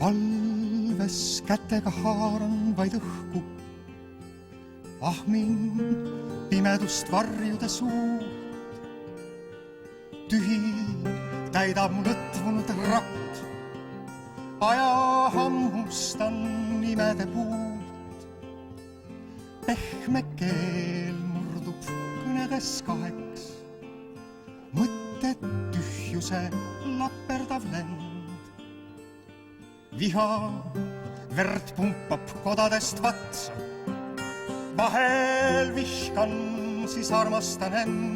Valves kätega haaran vaid õhku, ahmin pimedust varjude suurt. Tühi täidab mu lõtvunud ratt, aja hammustan imede puult. Pehme keel murdub kõnedes kaheks, mõtted tühjuse laperdav lend. Viha verd pumpab kodadest vatsa, vahel vihkan, siis armastan end.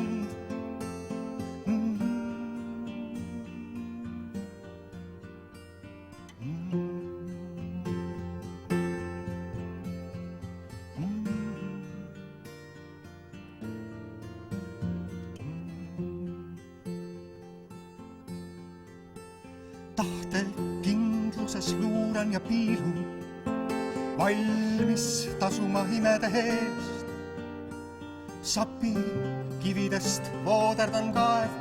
Tahtekindluses luuran ja piilun, valmis tasuma imede eest. Sapi kividest vooderdan kaev,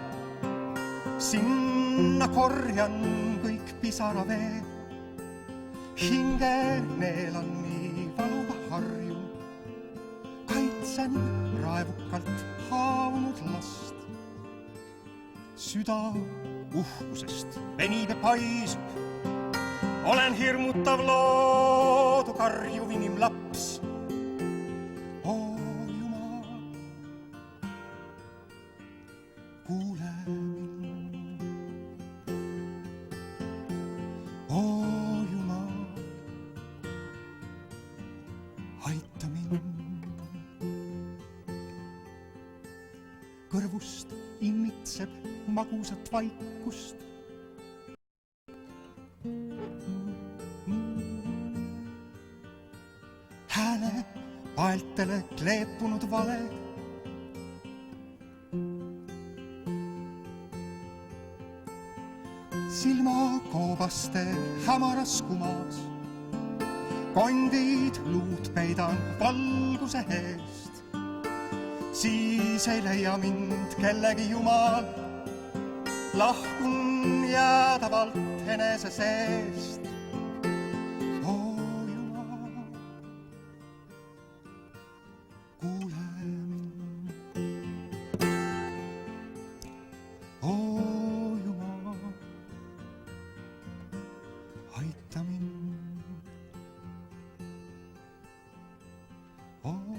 sinna korjan kõik pisaravee. Hinge neelan nii valuga harju, kaitsen raevukalt haavunud last. Süda uhkusest venib ja paisub, olen hirmutav loodu karjuv inimlaps. Oo Jumal, kuule mind. Oo Jumal, aita mind. Kõrvust immitseb magusat vaikust. Hääle paeltele kleepunud valed. Silmakoobaste hämaras kumas, kondid luud peidan valguse eest. Siis ei leia mind kellegi jumal, lahkun jäädavalt enese seest. Oo Jumal, kuule mind. Oo Jumal, aita mind. Oo